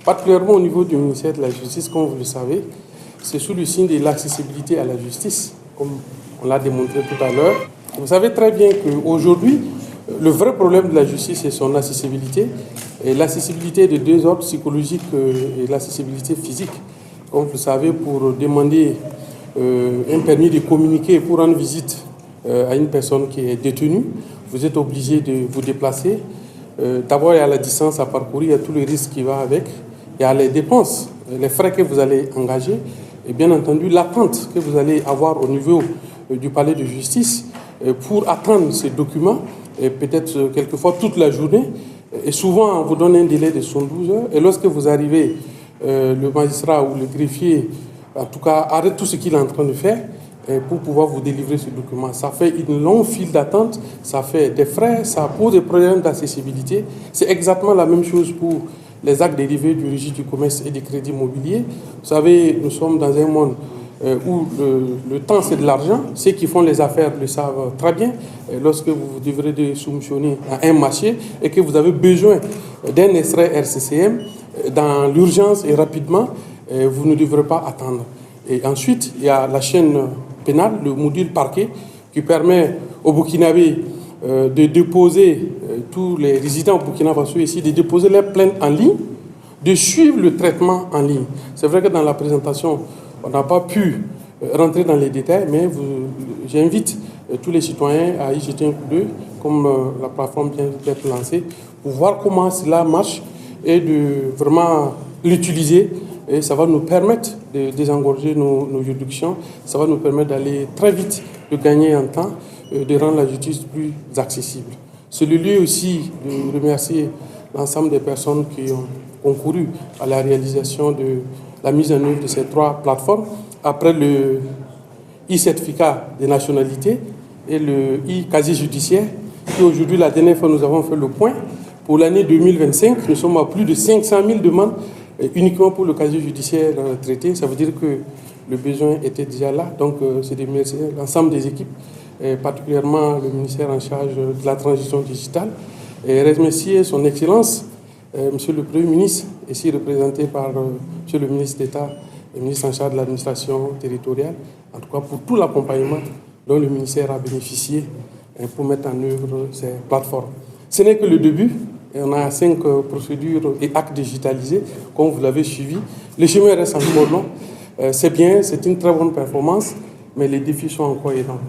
Particulièrement au niveau du ministère de la Justice, comme vous le savez, c'est sous le signe de l'accessibilité à la justice, comme on l'a démontré tout à l'heure. Vous savez très bien qu'aujourd'hui, le vrai problème de la justice, c'est son accessibilité. Et l'accessibilité de deux ordres, psychologique et l'accessibilité physique. Comme vous le savez, pour demander un permis de communiquer pour rendre visite à une personne qui est détenue, vous êtes obligé de vous déplacer. D'abord, il y a la distance à parcourir, il y a tout le risque qui va avec. Il y a les dépenses, les frais que vous allez engager et bien entendu l'attente que vous allez avoir au niveau du palais de justice pour attendre ces documents, et peut-être quelquefois toute la journée. Et souvent, on vous donne un délai de 72 heures. Et lorsque vous arrivez, le magistrat ou le greffier, en tout cas, arrête tout ce qu'il est en train de faire pour pouvoir vous délivrer ce document. Ça fait une longue file d'attente, ça fait des frais, ça pose des problèmes d'accessibilité. C'est exactement la même chose pour les actes dérivés du registre du commerce et du crédit immobilier. Vous savez, nous sommes dans un monde où le temps c'est de l'argent. Ceux qui font les affaires le savent très bien. Lorsque vous devrez soumissionner à un marché et que vous avez besoin d'un extrait RCCM, dans l'urgence et rapidement, vous ne devrez pas attendre. Et ensuite, il y a la chaîne pénale, le module parquet, qui permet aux Burkinabés de déposer, tous les résidents au Burkina Faso ici, de déposer leurs plaintes en ligne, de suivre le traitement en ligne. C'est vrai que dans la présentation, on n'a pas pu rentrer dans les détails, mais j'invite tous les citoyens à y jeter un coup d'œil, comme la plateforme vient d'être lancée, pour voir comment cela marche et de vraiment l'utiliser. Et ça va nous permettre de désengorger nos juridictions, ça va nous permettre d'aller très vite, de gagner en temps, de rendre la justice plus accessible. C'est le lieu aussi de remercier l'ensemble des personnes qui ont concouru à la réalisation de la mise en œuvre de ces trois plateformes. Après le e-certificat de nationalité et le e-casier judiciaire, qui aujourd'hui, la dernière fois, nous avons fait le point. Pour l'année 2025, nous sommes à plus de 500 000 demandes uniquement pour le casier judiciaire traité. Ça veut dire que le besoin était déjà là. Donc, c'est de remercier l'ensemble des équipes, et particulièrement le ministère en charge de la transition digitale, et remercier son Excellence, Monsieur le Premier ministre, ici représenté par Monsieur le ministre d'État et ministre en charge de l'administration territoriale, en tout cas pour tout l'accompagnement dont le ministère a bénéficié pour mettre en œuvre ces plateformes. Ce n'est que le début. On a 5 procédures et actes digitalisés, comme vous l'avez suivi. Le chemin reste encore long. C'est bien, c'est une très bonne performance, mais les défis sont encore énormes.